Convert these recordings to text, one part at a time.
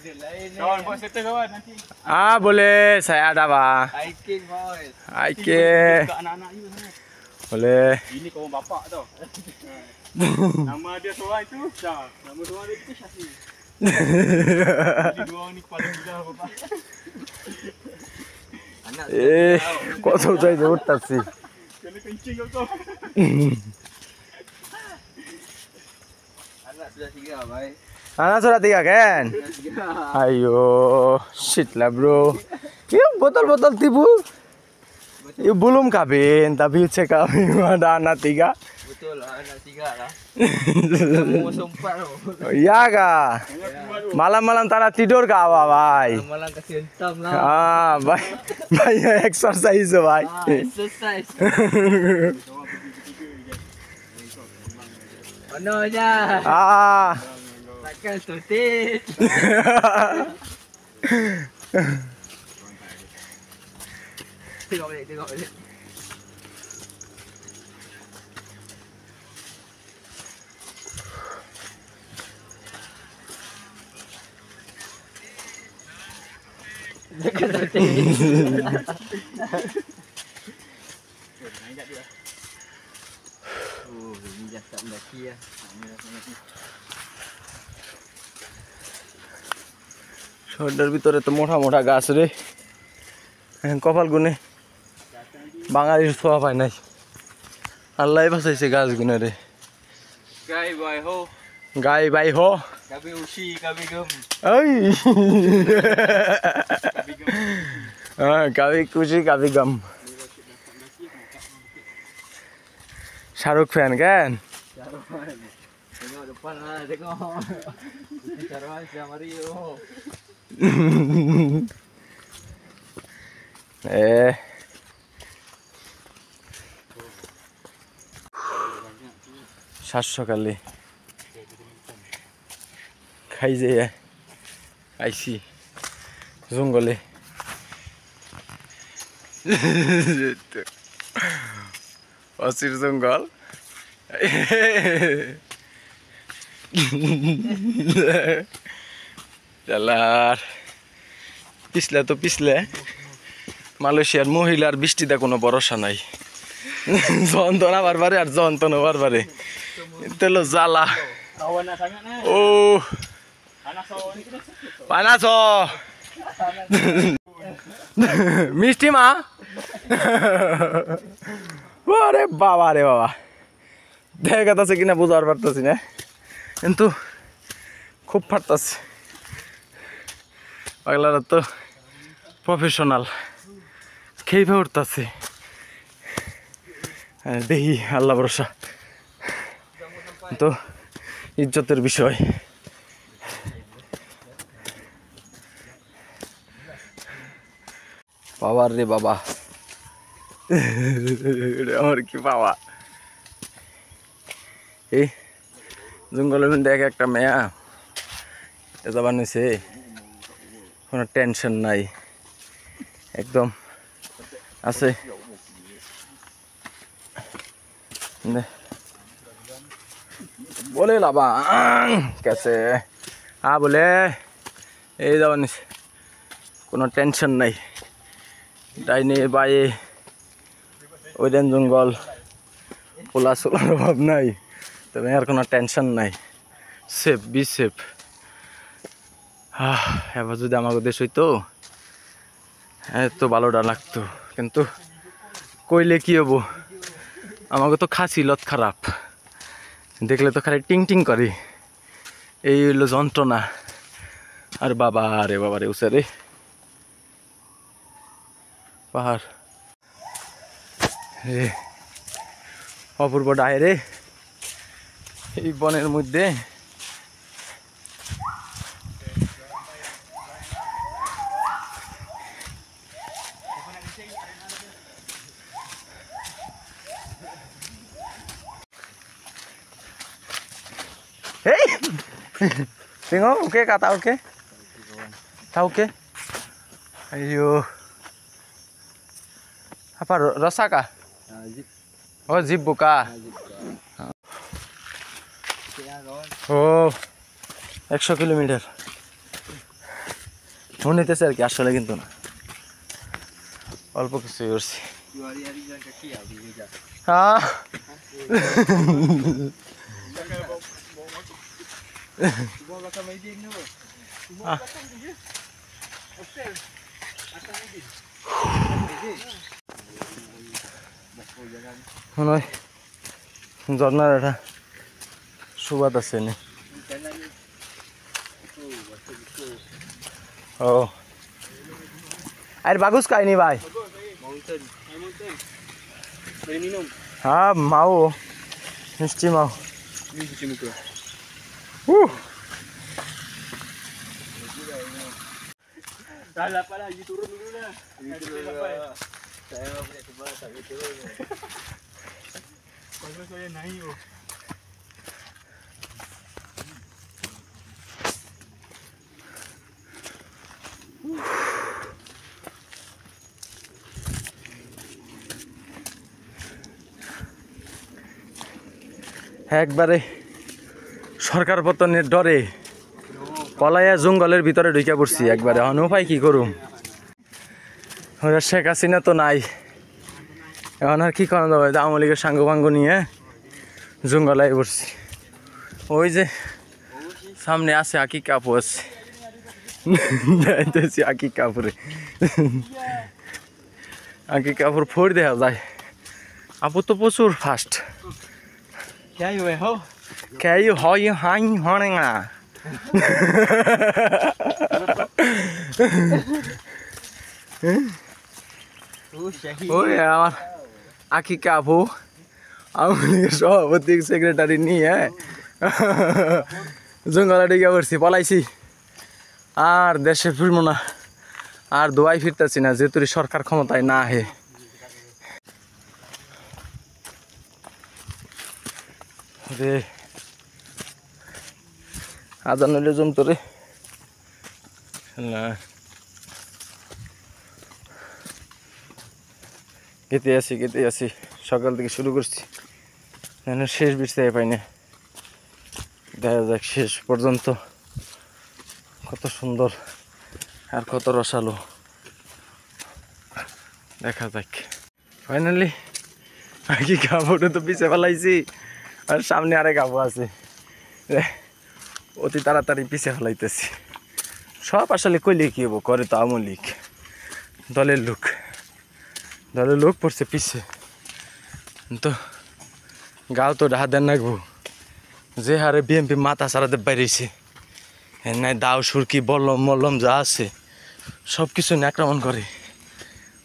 Kawan buat settle kawan nanti. Boleh, saya ada bang. Hiking boys. Hiking. Dekat anak-anak you sangat. Boleh. Ini kawan bapak tau. Nama dia seorang itu Syah. Nama seorang dia itu Syahir. Jadi dua orang ni kepala mudah bapak. Anak kok susah jauh sih. kena kencing kau. Anak sudah 3 bye. Anak sudah 3 kan? Ayo, shit lah bro. Ini botol-botol tipu. Ini belum kawin, tapi cek kami ada anak 3. Betul lah, anak 3 lah. Kamu sempat tu. Oh, iya kah? Malam-malam tak tidur kah awak, bhai? Malam kasih hentam lah. Banyak exercise bhai. Exercise. Mana je? Takkan tutit. Tengok balik. Takkan tutit. Ini dah tak mendaki lah. শহরের ভিতরে তো মোটা মোটা গাছ রে, কপাল গুনে বাঙালির ছোঁয়া পায় নাই। আল্লাহ বাঁচাইছে গাছ গুনে রে। Gai bai ho. গাই বাই হো Kabi usi, kabi gem. ওই Kabi gem. কাবি খুশি কাবি গম। শাহরুখ ফ্যান কেন? Tengok depan lah, tengok. Syarwan sama Rio. সাত সকালে খাই যে আইসি জঙ্গলে। অচির জঙ্গল। চালার পিছলে তো পিছলে মালয়েশিয়ার মহিলার বৃষ্টিতে কোনো ভরসা নাই। যন্ত্রণা বারবারে আর যন্ত্রণা বারবারে তেলো জ্বালা। ও পানাস মিষ্টি মা। আরে বাবা রে বাবা, দেখাতেছে কিনা বুঝার পারতেছি না, কিন্তু খুব ফাটতেছে। পাগলারা তো প্রফেশনাল, খেয়ে উঠতেছে। দেখি আল্লাহ ভরসা, তো ইজ্জতের বিষয়। বাবার রে বাবা, আমার কি বাবা। এই জঙ্গলের মধ্যে একটা মেয়া এটা বানিয়েছে, কোনো টেনশন নাই, একদম আছে। বলে লাবা কেসে বলে এই যাওয়া নিছে, কোনো টেনশন নাই। ডাইনে বায়ে ওইদেন জঙ্গল, পোলা সোলার অভাব নাই, তবে আর কোনো টেনশন নাই। Safe, be safe. এবার যদি আমাকে দেশ হইতো এত ভালোটা লাগতো, কিন্তু কইলে কি হবো, আমাকে তো খাসি লত খারাপ, দেখলে তো খালি টিং টিং করে, এই হইলো যন্ত্রণা। আর বাবা রে উসারে পাহাড় রে, অপূর্ব ডায় রে এই বনের মধ্যে। Tengok, oke kata oke, tahu oke. Ayo, apa rasa kah? Oh zip buka. Oh, 100 kilometer. মনে হইতেছে আর কি, আসলে কিন্তু না, অল্প কিছু করছি। হ্যাঁ মনে হয় ঝর্নার একটা সুবাদ আছে নি। ও আর বাগুস খাইনি ভাই। হ্যাঁ মাও মিষ্টি মাও। একবারে সরকার পতনের ডরে পলাইয়া জঙ্গলের ভিতরে ঢুকে পড়ছি একবারে। উপায় কি করুম, ওরা শেখ হাসিনা তো নাই, এখন আর কি করা যাবে? আওয়ামী লীগের সাঙ্গ ভাঙ্গ নিয়ে জঙ্গলায় পড়ছি। ওই যে সামনে আছে আকি কাপু আছে, আকি কাপুরে, আকি কাপুর ফোর দেখা যায়। আপু তো প্রচুর fast. Cái hỏi hai hoa này à. ওই আমার আখি কাপু আমি সভাপতি সেক্রেটারি নিয়ে জঙ্গলে ঢুকে পড়ছি, পলাইছি। আর দেশে ফিরবো না, আর দোয়াই ফিরতেছি না, যেহেতু সরকার ক্ষমতায় না হে। রে আজান হইলে জমতো রে না। গেতে আসি সকাল থেকে শুরু করছি, শেষ বিছতে পাই না। দেখা যাক শেষ পর্যন্ত কত সুন্দর আর কত রসালো, দেখা যাক। ফাইনালি কি কাপড়টা তো পিছে ফেলাইছি, আর সামনে আরেক কাপড় আছে, অতি তাড়াতাড়ি পিছে ফেলাইতেছি। সব আসলে কইলে কি হবো, করে তো আওয়ামী লীগ দলের লোক পড়ছে পিছে। তো গাও তো ডাহা দেন নাকবো, যে হারে বিএমপি মাথা সারাতে বাইরেছে, নাই দাও সুরকি বললম মল্লম যা আছে সব কিছু আক্রমণ করে।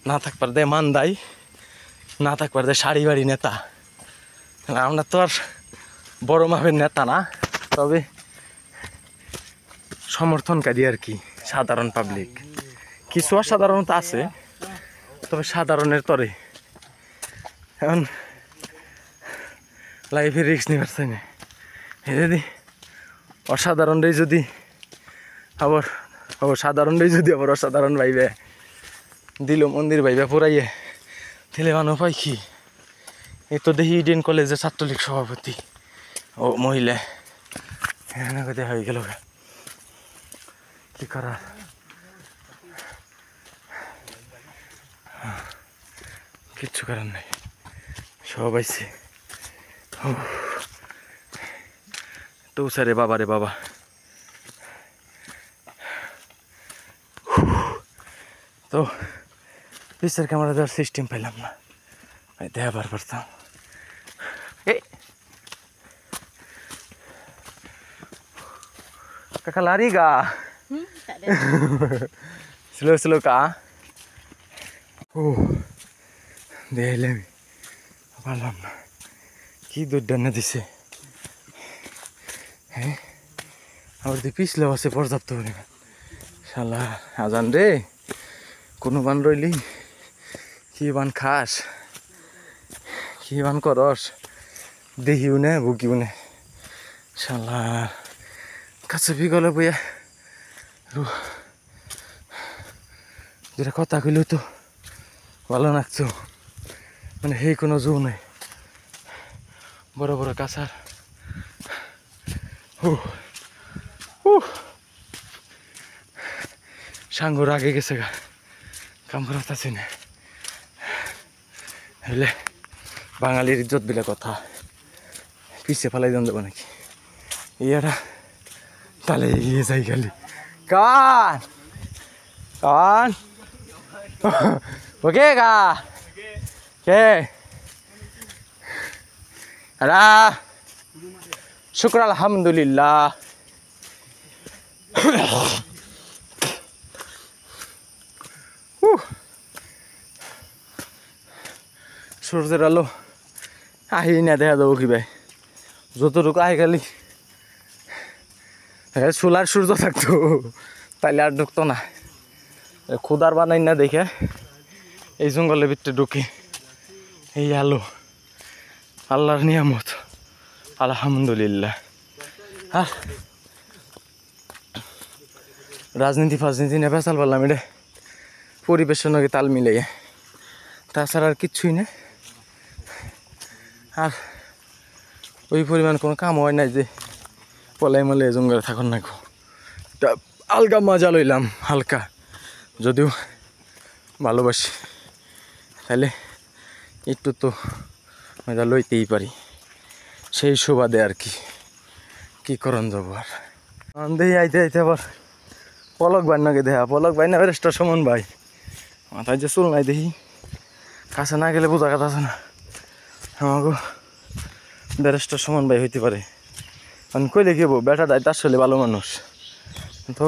না থাকবার দেয় মান দায়, না থাকবার দেয় শাড়ি বাড়ি নেতা। আমরা তো আর বড় মাপের নেতা না, তবে সমর্থনকারী আর কি, সাধারণ পাবলিক। কিছু অসাধারণতা আছে, তবে সাধারণের তরে এখন লাইফে রিস্ক নিবার চাই না। যদি অসাধারণটাই যদি আবার সাধারণটাই যদি আবার অসাধারণ ভাইবে দিল মন্দির ভাইবে পুরাইয়ে, তাহলে মানুষ পাই কি? এই তো দেখি ইডেন কলেজের ছাত্রলীগ সভাপতি ও মহিলা এখানে কোথায় হয়ে গেল, কি করার? কিচ্ছু করার নাই, সব আইছে। তো স্যারে বাবা রে বাবা, তো পিসের ক্যামেরা দেওয়ার সিস্টেম পাইলাম না, দেখাবার পারতাম। কাকা লারি গা স্লো কা দেখলাম পারলাম না, কি দুর্দান্ত দিছে। হ্যাঁ আবার তুই পিছলেও আছে পর্যাপ্ত পরিমাণ। শালা আজান রে, কোনো বান রইলি কি বান খাস, কি বান করস, দেখিও নে ভুগিও নে। শালা কাছে বিগলে বইয়া যেটা কথা কইল তো ভালো লাগতো, মানে সেই কোনো জো নাই, বড় বড় কাছার। সাঙ্গর আগে গেছে গা কাম করাতেছি না হইলে বাঙালির ইজ্জত বিলে কথা পিছিয়ে ফেলাই দেন দেবো নাকি ইয়ারা তাহলে এগিয়ে যাই খালি কান কান ওকে গা কে আরা শুক্র আলহামদুলিল্লাহ সূর্যের আলো আহি না দেখা যাবো কি ভাই যতটুকু আহি খালি সোলার সূর্য থাকতো তাইলে আর ঢুকতো না খুদার বানাই না দেখে এই জঙ্গলের ভিতরে ঢুকে এই আলো আল্লাহর নিয়ামত আলহামদুলিল্লাহ আর রাজনীতি ফাজনীতি নেই ফেসাল পারলাম এটা পরিবেশের নাকি তাল মিলে তাছাড়া আর কিচ্ছুই না আর ওই পরিমাণ কোনো কাম হয় নাই যে পলাই মলে জঙ্গলে থাকুন না আলগা মজা লইলাম হালকা যদিও ভালোবাসি তাহলে একটু তো মজা লইতেই পারি সেই সুবাদে আর কি করন যাব আর দেখি আইতে আইতে আবার পলক ভাই নাকি দেখা পলক ভাই না বেরেস্টার সমন ভাই মাথায় যে চুল নাই দেখি কাছে না গেলে বোঝা কথা আছে না আমাকে ব্যারিস্টার সমান ভাই হইতে পারে আমি কইলে কি হবো বেটা দায়িত্ব আসলে ভালো মানুষ তো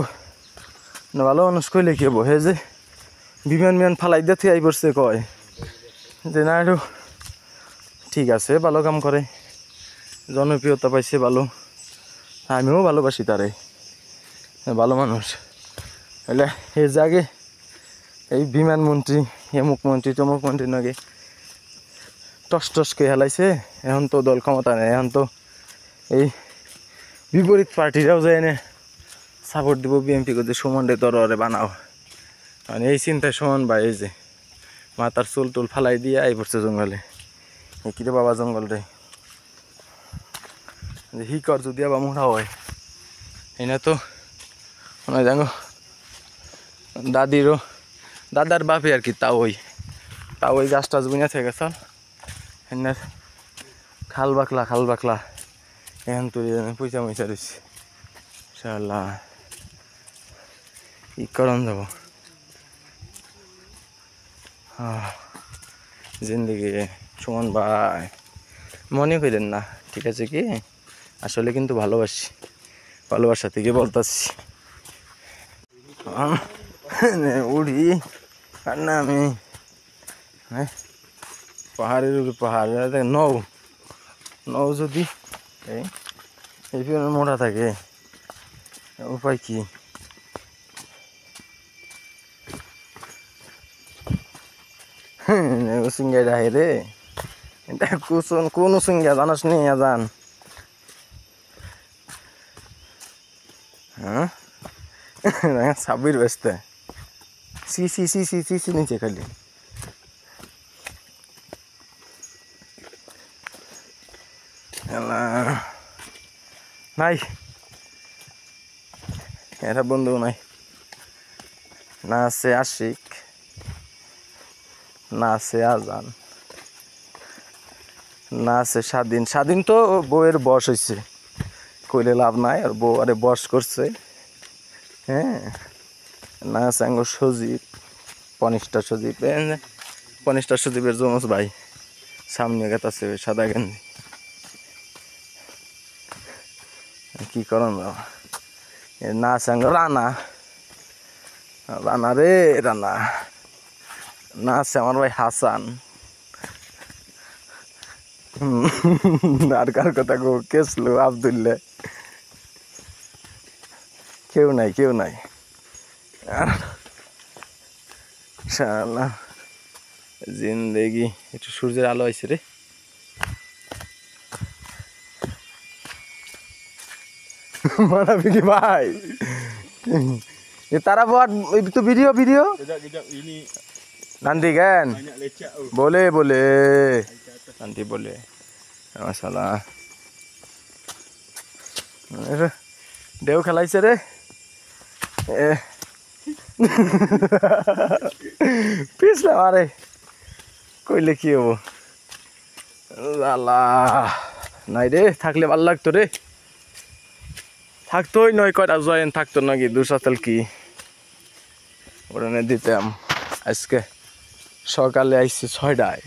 ভালো মানুষ কইলে কি হবো হে যে বিমান ফালাই দিয়ে আই পড়ছে কয় যে না একটু ঠিক আছে ভালো কাম করে জনপ্রিয়তা পাইছে ভালো আমিও ভালোবাসি তারে ভালো মানুষ হলে এই যে আগে এই বিমান মন্ত্রী এমুক মন্ত্রী তমুক মন্ত্রী নাকি টস টস কে হেলাইছে এখন তো দল ক্ষমতা নেই এখন তো এই বিপরীত পার্টিরাও যায় না সাপোর্ট দিব বিএমপি করতে সুমন রে দরে বানাও মানে এই চিন্তায় সুমন ভাই এই যে মাথার চুল টুল ফালাই দিয়ে আই পড়ছে জঙ্গলে কিরে বাবা জঙ্গল রে হিকর যদি আবার মোটা হয় এনে তো মনে হয় জানো দাদার বাপে আর কি তাও ওই গাছটা বুঝা থেকে গেছ এনে খাল বাকলা এখন তুই পয়সা ময়সা রয়েছে ইনশাআল্লাহ কি করন যাব জিন্দগি সুমন ভাই মনে করেন না ঠিক আছে কি আসলে কিন্তু ভালোবাসা থেকে বলতেছি উড়ি আর না আমি হ্যাঁ পাহাড়ের উপরে পাহাড় নৌ যদি এই মোটা থাকে উপায় কি সিঙ্গাই রাহে রে এটা কোন সিঙ্গা জানাস নি জান হ্যাঁ সাবির ব্যস্ত সি নিচে খালি নাই এটা বন্ধু নাই না আছে আশিক না আছে আজান না আছে স্বাধীন তো বউয়ের বয়স হয়েছে কইলে লাভ নাই আর বউ আরে বয়স করছে হ্যাঁ না আছে আঙ্গুর সজীব কনিষ্ঠা সজীবের জমজ ভাই সামনে গেতাছে সাদা গেঞ্জি কি করন না আছে আঙ্গুর রানা রে রানা না আছে আমার ভাই হাসান আর কার কথা গো কেসলো আব্দুল্লাহ কেউ নাই ইনশাআল্লাহ জিন্দেগি একটু সূর্যের আলো আইছে রে মানাবি কি ভাই তারা তো video ini nanti kan banyak lecak tu. boleh nanti boleh masalah দেও খেলাইছে রে পিছলে মারে কইলে কি হবো জ্বালা নাই রে থাকলে ভাল লাগতো রে থাকতোই নয় কয়টা জয়েন থাকতো নাকি দুসাতেল কি ওখানে দিতাম আজকে সকালে আইসি 6টায়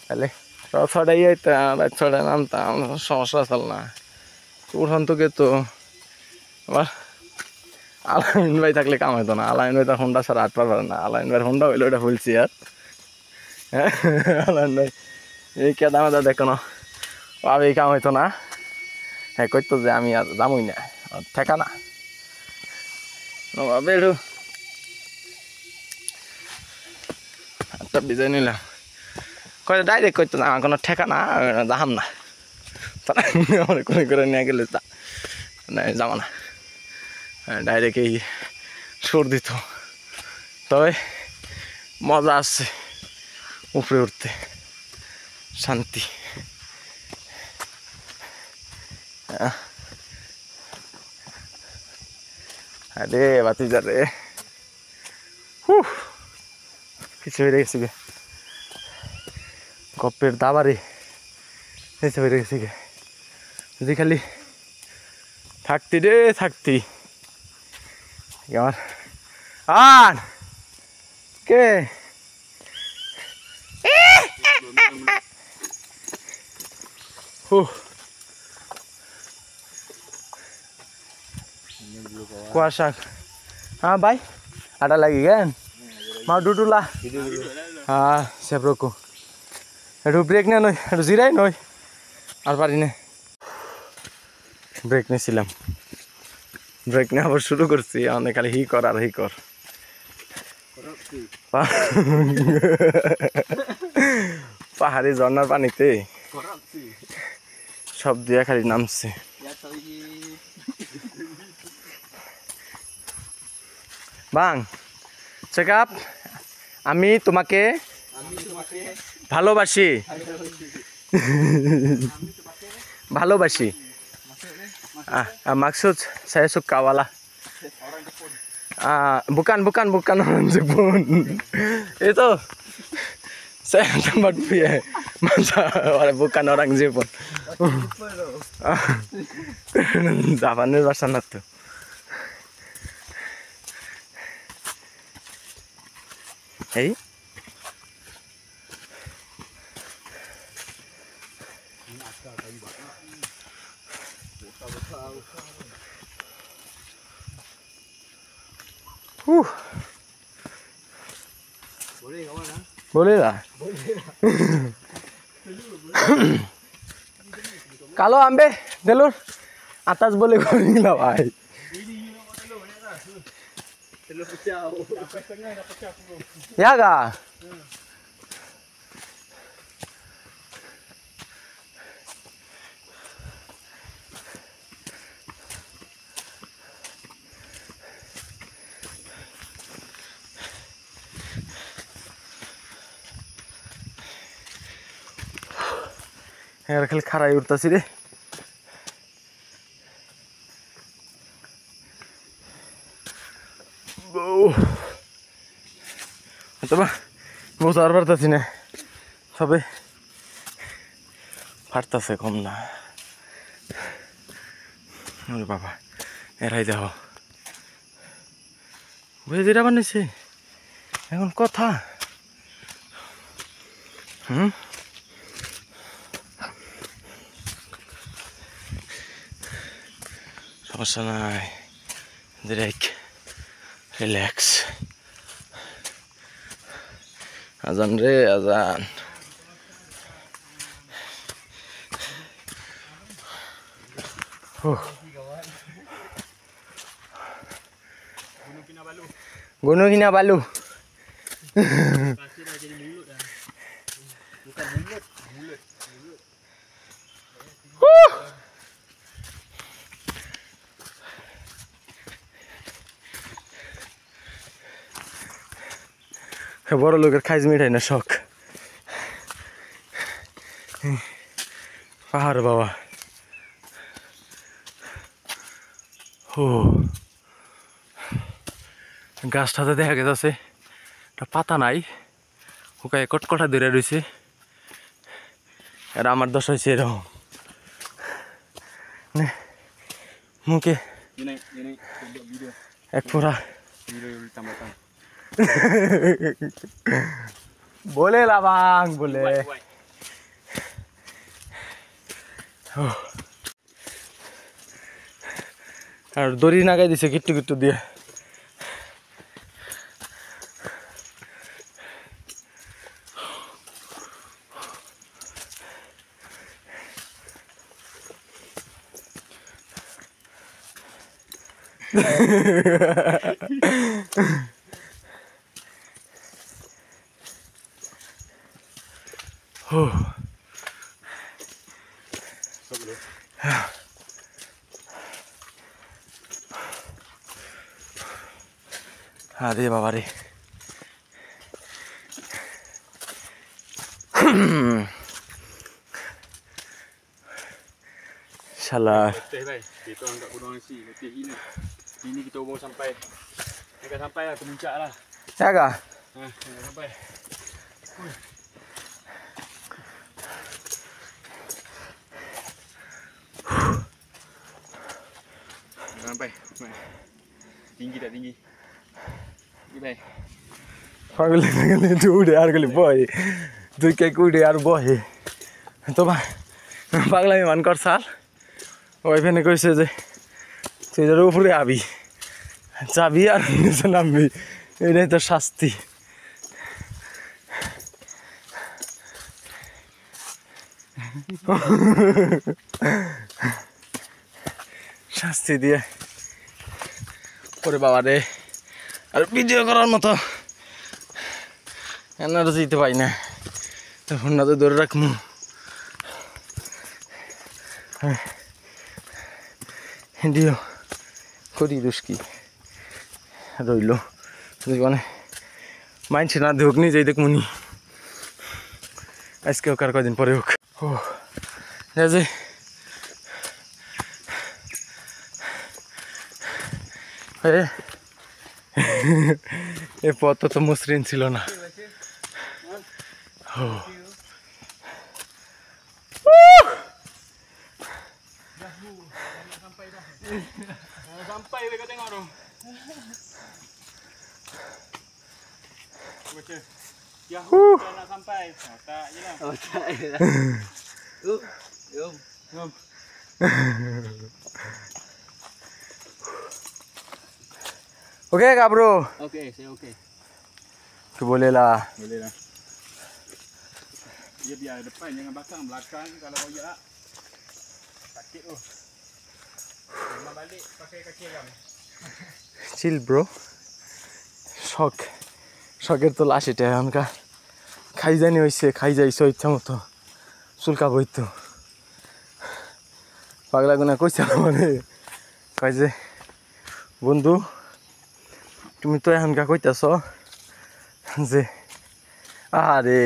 তাহলে 6টায় আইতাম 6টায় নামতাম সমস্যা চল না উঠান তোকে তো আবার আলাইন ভাই থাকলে কাম হইতো না আলাইন ভাই তার হোন্ডা ছাড়া 8 পারে না আলাইন ভাইয়ের হোন্ডা হইলো ওটা বলছি আর হ্যাঁ আলাইন ভাই এই কেদা মেদা দেখো না পাবে এই কাম হইতো না হ্যাঁ কইতো যে আমি আর যামই না ঠেকা না বেরু আচ্ছা বিজয় নিলাম কয় ডাইরেক্ট কইতো না আমার কোনো ঠেকা না যাহাম না তারা আমার কোনো করে নিয়ে গেলে তা যাবো না ডাইরেক্ট এই সুর দিত তবে মজা আসছে উপরে উঠতে শান্তি আরে বাতি যা রে কিছু হয়ে গেছে গে গপ্পের দাবারে এসে হয়ে গেছে গে যদি খালি থাকতি রে থাকতি আমার আন কে কুয়াশা हाँ भाई आटा लगी गया माँ डूडूला हाँ सब रोको एटू ब्रेक ना नई एटू जिराई नई और पारी ने ब्रेक নিছিলাম ব্রেক না আবার শুরু করছি অনেক খালি হি কর আর হি কর পাহাড়ি ঝর্ণার পানিতে সব দিয়া খালি নামছে বাং চেক আপ আমি তোমাকে ভালোবাসি ভালোবাসি maksud saya suka wala bukan orang Jepun itu saya tempat ya masa bukan orang Jepun Japanese bahasa tuh hey boleh lah kalau ambe jalur atas boleh goreng lah bhai ya ga यार खाली खाराई उठताছি रे অথবা বসার পারতাছি না সবে ফাটতাছে কম না ওরে বাবা এরাই দেখো বুঝে যেটা বানিয়েছে এখন কথা সমস্যা নাই ডিরেক্ট রিল্যাক্স আজান রে আজান Gunung Kinabalu. বড় লোকের খাইজ মিঠাই না শখ পাহাড় বাবা গাছটাতে দেখা গেছে একটা পাতা নাই, হুকায় কটকটা ধরে রয়েছে। আর আমার দশা হয়েছে এরকম, মুখে এক ফোঁড়া বলে লাবাং বলে। আর দড়ি নাগাই দিছে কিট্টু কিট্টু দিয়ে। আরে বাবা রে, শালা Baik, kita angkat gudang nasi. Letih ini. Ini kita bawa sampai. Agak sampai lah, kemuncak lah. ya kah? Agak sampai. Sampai. Tinggi tak tinggi? Tinggi baik. পাগল পাগল উড়ে আর গেলি বয়, তুই কে উড়ে আর বহে তোমার পাগলামি মান কর সাল। ওই ফেনে কইছে যে তুই যার উপরে আবি, যাবি আর নিচে নামবি, এটাই তো শাস্তি। শাস্তি দিয়ে ওরে বাবা রে, আর ভিডিও করার মতো এনার্জি দিতে পাই না, ফোনটা তো ধরে রাখবো। ভিডিও করি দুষ্কি রইল জীবনে, মাইনছে না দেখুক নিজেই দেখ মুনি, আজকে হোক আর কদিন পরে হোক। ও যে এ পথ তো মসৃণ ছিল না। Sampai dia kau tengok tu. Baca. Yahoo dah nak sampai. Tak je lah. Oh tak je lah. Jom. Jom. Okey kah bro? Okey, saya okey. Boleh lah. Boleh lah. Dia biar depan jangan belakang kalau kau ya. Sakit tu. Memang balik pakai kaki agam. Chill bro, শখ শখের তো লাশ এটা এখনকার, খাই জানি হয়েছে, খাই যাইছো ইচ্ছা মতো চুলকা বইতো। পাগলা গুনা কইছে মানে কয় যে বন্ধু তুমি তো এখনকার কইতাছ যে আরে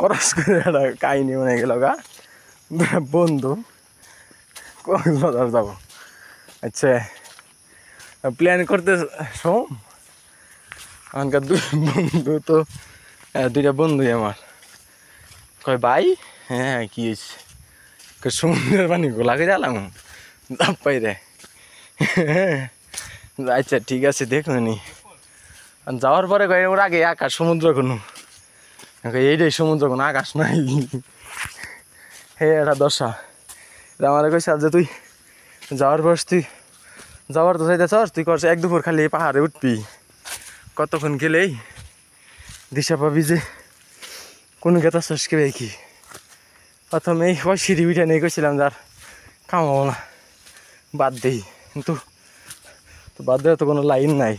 করস করে একটা কাহিনী মনে গেল গা বন্ধু কক্সবাজার যাব। আচ্ছা প্ল্যান করতে শোন, এখনকার দুই বন্ধু তো দুইটা বন্ধুই আমার, কয় ভাই হ্যাঁ কি হয়েছে, সমুদ্রের পানি গোলাকে জ্বালাম পাই রে। আচ্ছা ঠিক আছে দেখুনি, যাওয়ার পরে কয় ওর আগে আকাশ সমুদ্র কোনো, এইটাই সমুদ্র কোনো আকাশ নাই। হে এটা দশা আমার কইছে যে তুই যাওয়ার পর তুই যাওয়ার তো চাইতে চাস, তুই করছে এক দুপুর খালি পাহাড়ে উঠবি, কতক্ষণ গেলেই দিশা পাবি যে কোন গেতা চাষ কে কি। প্রথম এই সিঁড়ি উঠে নিয়ে গেছিলাম যার কামাবো না বাদ দেই, কিন্তু তো বাদ দেওয়া তো কোনো লাইন নাই,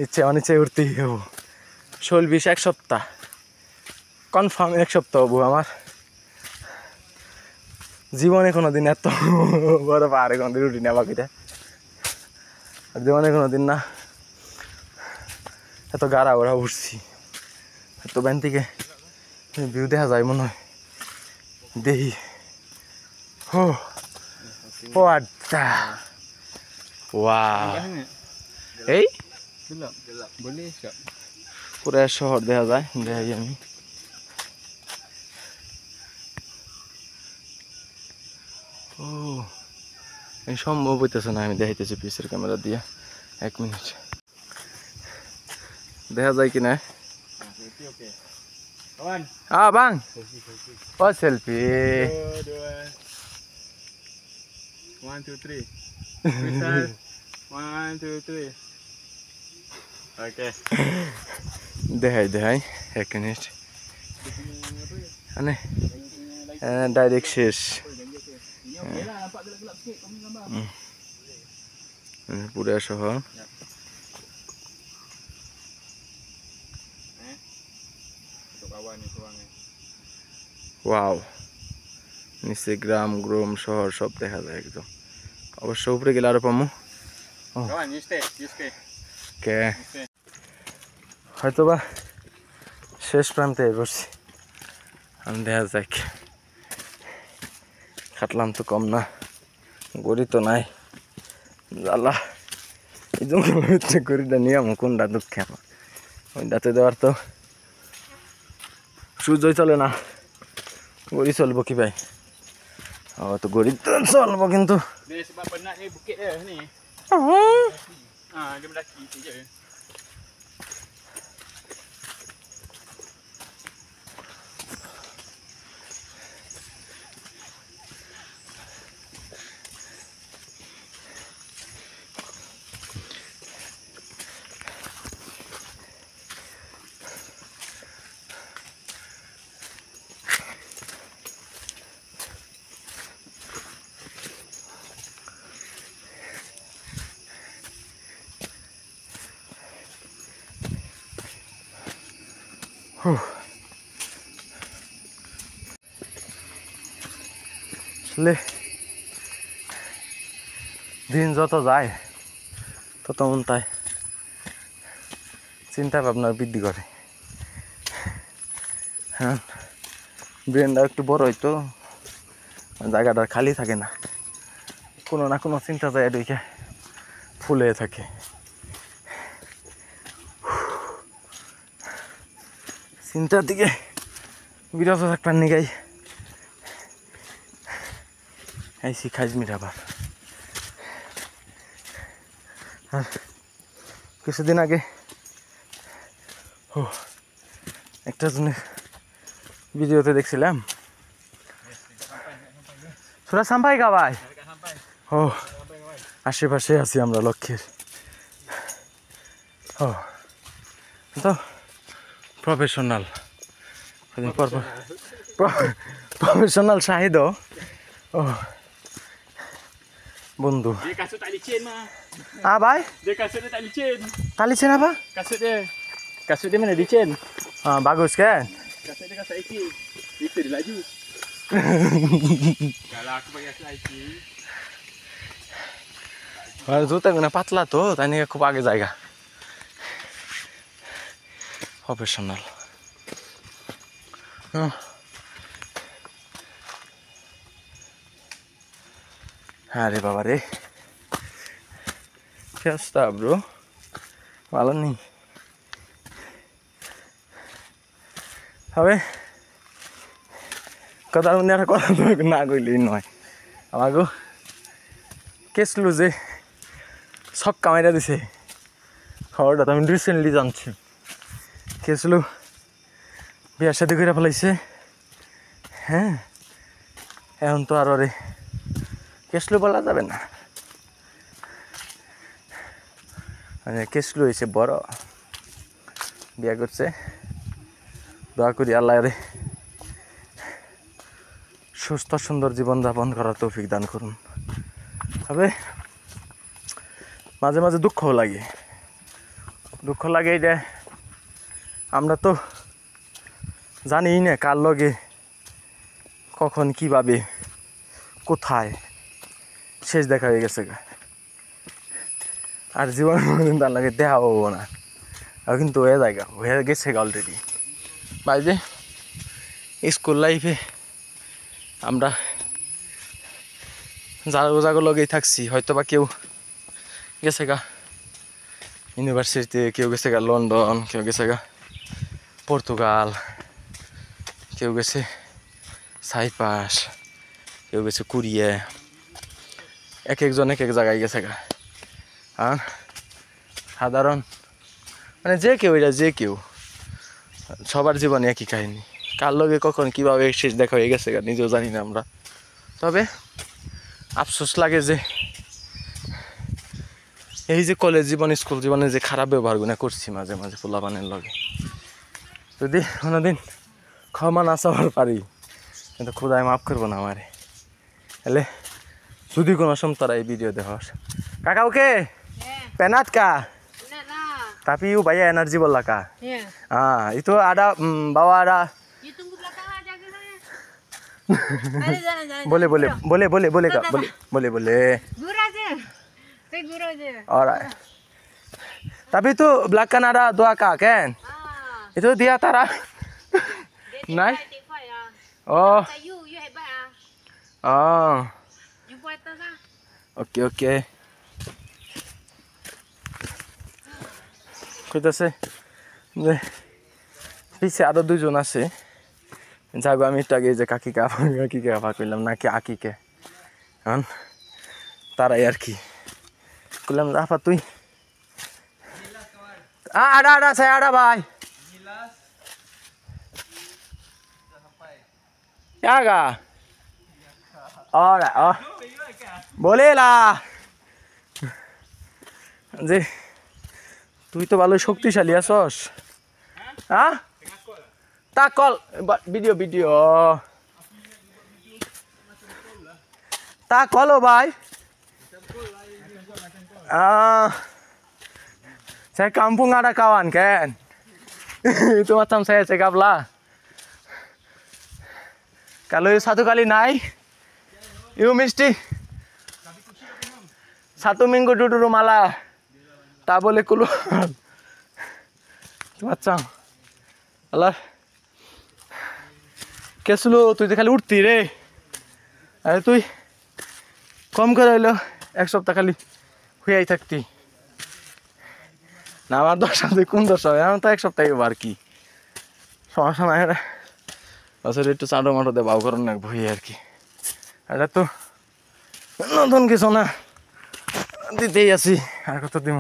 ইচ্ছে অনিচ্ছে উঠতেই হবো। 16-20 এক সপ্তাহ কনফার্ম, এক সপ্তাহ হবো আমার জীবনে কোনোদিন এত বড় পাহাড়ে কোনোদিন উঠি না বাকিটা, জীবনে কোনোদিন না এত গাড়া ওরা উঠছি, এত ব্যান থেকে ভিউ দেখা যায় মনে হয় দেখি। ও আড্ডা ওয়াও এই boleh পুরো শহর দেখা যায় দেখাই আমি ও এই সম্ভব হইতেছে না আমি দেখাইতেছি পিসের ক্যামেরা দিয়ে 1 মিনিট দেখা যায় কিনা okey kawan bang oh selfie 1 2 3 Misal 1 2 3 okey দেখাই 1 মিনিট মানে ডাইরেক্ট শেষ ini okey lah nampak gelap-gelap sikit kau punya gambar পুরা শহর untuk bawah ni kurang ni wow নিচে গ্রাম গ্রোম শহর সব দেখা যায় একদম অবশ্য উপরে গেলে আরো পামু kawan you stay কে হয়তোবা শেষ প্রান্তে বসছি আমি দেখা যাক খাটলাম তো কম না গড়ি তো নাই জ্বালা এই জঙ্গলের ভিতরে গড়িটা নিয়ে আমার কোনটা দুঃখে আমার ওইটাতে দেওয়ার তো সূর্যই চলে না গড়ি চলবো কি ভাই তো গড়ি তো চলবো কিন্তু dia sebab penat ni bukit dia ni dia mendaki tu je আসলে দিন যত যায় তত মন তাই চিন্তা ভাবনা বৃদ্ধি করে হ্যাঁ ব্রেনটা একটু বড় হইতো জায়গাটা খালি থাকে না কোনো না কোনো চিন্তা যায় এদিকে ফুলে থাকে চিন্তার দিকে বিরত থাকবার নিগাই আইসি খাজমির আবার আর কিছুদিন আগে একটা জনের ভিডিওতে দেখছিলাম সুরা সাম্পাই গাবাই আশেপাশে আছি আমরা লক্ষ্যের তো প্রফেশনাল প্রফেশনাল শাহিদ বন্ধু dia kasut tak licin mah ভাই dia kasut dia tak licin tak licin apa kasut dia mana licin bagus kan kasut dia kasut IC itu dia laju kalau aku pakai kasut IC আর জুতা গুলো পাতলা তো তাই নিয়ে খুব আগে জায়গা প্রফেশনাল আরে বাবা রে কি অবস্থা ব্রো ভালো নেই হবে কথার মধ্যে একটা কথা না কইলেই নয় আমাকে কেসলু যে সব কামাইরা দিছে খবরটা তো আমি রিসেন্টলি জানছি কেসলু বিয়ার সাথে করে ফেলাইছে হ্যাঁ এখন তো আর ওরে কেসলু বলা যাবে না মানে কেসলু হয়েছে বড় বিয়া করছে দোয়া করি আল্লাহ রে সুস্থ সুন্দর জীবনযাপন করার তৌফিক দান করুন তবে মাঝে মাঝে দুঃখ লাগে এটা আমরা তো জানি না কার লগে কখন কিভাবে কোথায় শেষ দেখা হয়ে গেছে আর জীবন তার লাগে দেখা হবো না আর কিন্তু হয়ে গেছে অলরেডি ভাই যে স্কুল লাইফে আমরা যাগো লগেই থাকছি হয়তো বা কেউ গেছে গা ইউনিভার্সিটিতে, কেউ গেছে গা লন্ডন, কেউ গেছে গা পর্তুগাল, কেউ গেছে সাইপ্রাস, কেউ গেছে কোরিয়া, এক একজন এক এক জায়গায় গেছে গা। আর সাধারণ মানে যে কেউ, এটা যে কেউ, সবার জীবনে একই কাহিনী। কার লগে কখন কীভাবে শেষ দেখা হয়ে গেছে গা নিজেও জানি না আমরা। তবে আফসোস লাগে যে এই যে কলেজ জীবন, স্কুল জীবনে যে খারাপ ব্যবহারগুলো করছি মাঝে মাঝে পোলাপানের লগে, যদি কোনোদিন ক্ষমা না চাওয়ার পারি, কিন্তু খোদায় মাফ করবো না আমারে। তাহলে যদি কোনো সময় তারা এই ভিডিও দেখাস, কাকা ওকে penat kah? Penat lah. Tapi you bayar energi bola kah? Ya. Itu ada bawa ada. You tunggu belakang lah, jaga saya. Ada jalan. Boleh kak, boleh. Guru aja. Saya guru aja. Alright. Tapi itu belakang ada dua kak kan? Itu dia tara. Nice. Ya. Oh. You hebat ah. Oh. Jumpa atas ah. Okay. কইতাছে যে পিছে আরো দুজন আছে, যাগো আমি একটু আগে যে কাকিকে আফা করলাম নাকি আকিকে, এখন তারাই আর কি করলাম আফা তুই আডা saya ada ভাই ya kah? Alright, boleh lah যে তুই তো ভালো শক্তিশালী আছস। হ্যাঁ তা কল ভিডিও তা কলো ভাই saya kampung ada kawan kan. Itu macam saya cakap lah, kalau satu kali naik you mesti satu minggu duduk rumah lah, tak boleh keluar. Itu macam alah keslu তুই তো খালি উঠতি রে, আরে তুই কম করে হইলো এক সপ্তাহ খালি হইয়াই থাকতি না। আমার দশা তুই কোন দশা হয়, আমার তো এক সপ্তাহে আর কি সমস্যা নাই। আসলে একটু চাঁদো মাটো দিয়ে বাউ করেন না ভই আর কি, এটা তো নতুন কিছু না, দিতেই আছি। আর কত দিব,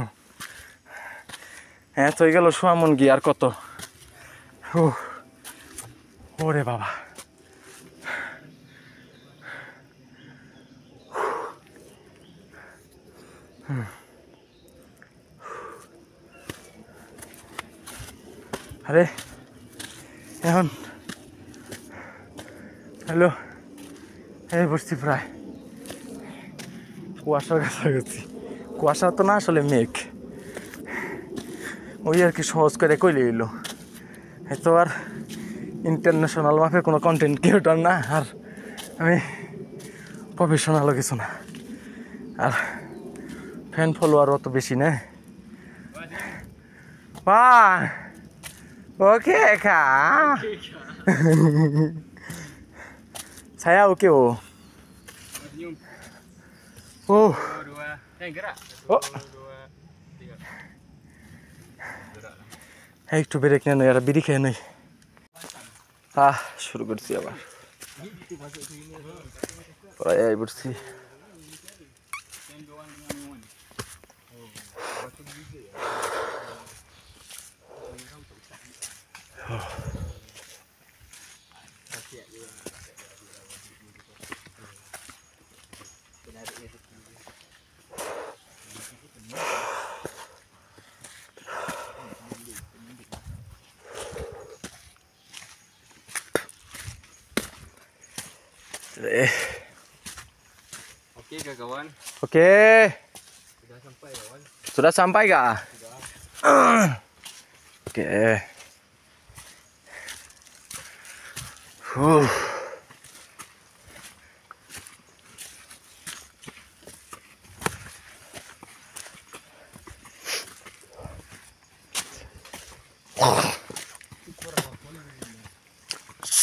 হ্যাঁ তো গেল শোয়া মন গিয়ে আর কত। ওরে বাবা আরে এখন হ্যালো এই বসছি প্রায় কুয়াশার কাছাকাছি। কুয়াশা তো না আসলে মেঘ, ওই আর কি সহজ করে কইলে এলো। এতো আর ইন্টারন্যাশনাল মাপে কোনো কন্টেন্ট ক্রিয়েটর না, আর আমি প্রফেশনালও কিছু না, আর ফ্যান ফলোয়ার অত বেশি না। ওকে খা saya oke oh. Oh. Gerak. Oh. 2, 3. একটু ব্রেক নেন আর বিড়ি খেয়ে নেই। শুরু করছি আবার প্রায় এই বসছি। Okey ke kawan? Okey. Sudah sampai kawan? Sudah sampai kah? Sudah. Okey.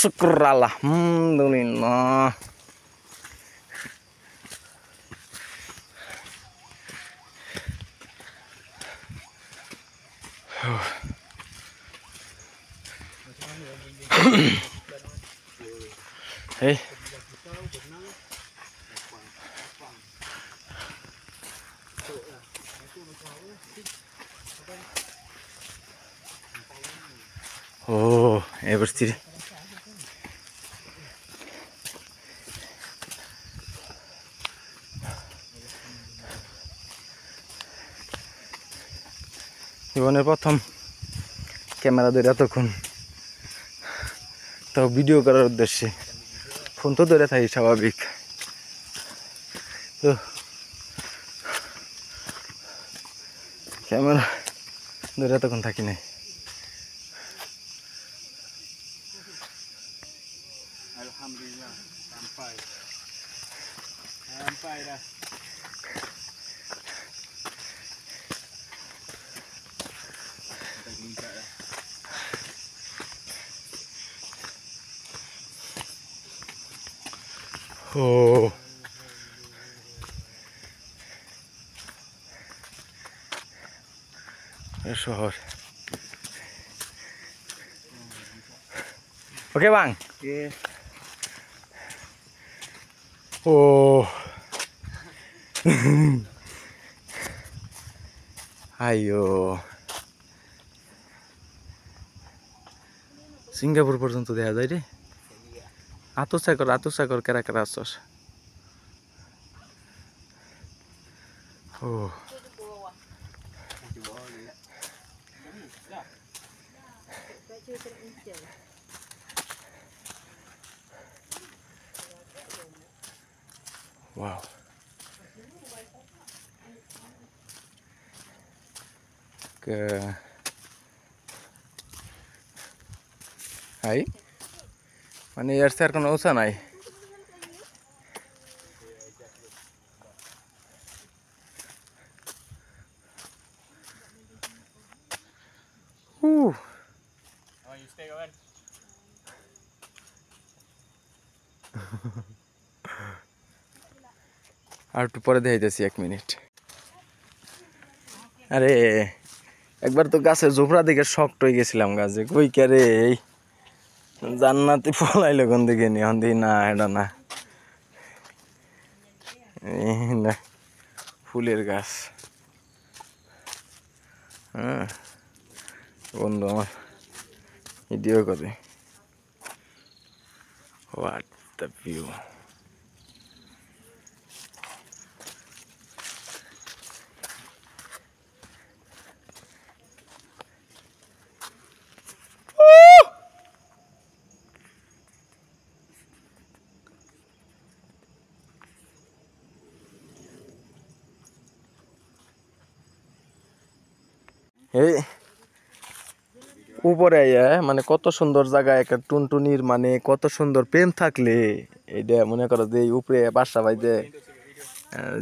Syukur alhamdulillah. Hey. Oh, ever see? জীবনের প্রথম ক্যামেরা ধরে এতক্ষণ তাও ভিডিও করার উদ্দেশ্যে ফোন তো ধরে থাকি স্বাভাবিক তো ক্যামেরা ধরে এতক্ষণ থাকি নাই Alhamdulillah sampai dah. Kita puncak dah. Oh. শহর ওকে বাং ও আইয়ো সিঙ্গাপুর পর্যন্ত দেখা যায় রে আতসাকর কেরা কেরা আসছস ও wow ke hai মানে এর স্যার কোনো উৎসাহ নাই Oh, you stay kawan. আর একটু পরে দেখাইতেছি 1 মিনিট আরে একবার তো গাছের ঝোপড়া দিকে শক্ট হয়ে গেছিলাম গাছে কই কে এই জান্নাতি ফলাইলো কোন দিকে নি হন দি না এটা না এই না ফুলের গাছ হ্যাঁ বন্ধু আমার ভিডিও করে হোয়াট দ্য ভিউ এই উপরে আইয়া মানে কত সুন্দর জায়গা একটা টুনটুনির মানে কত সুন্দর প্রেম থাকলে এইটা মনে করো যে এই উপরে বাসা বাইতে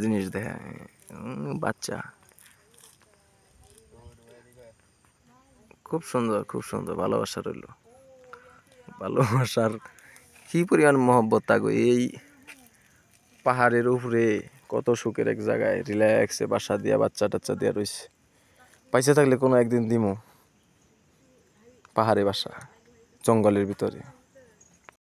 জিনিস দেখা বাচ্চা খুব সুন্দর ভালোবাসা রইল ভালোবাসার কি পরিমাণ মহব্বত থাকবে এই পাহাড়ের উপরে কত সুখের এক জায়গায় রিল্যাক্সে বাসা দিয়া বাচ্চা টাচ্চা দিয়া রয়েছে পয়সা থাকলে কোনো একদিন দিমু পাহাড়ে বাসা জঙ্গলের ভিতরে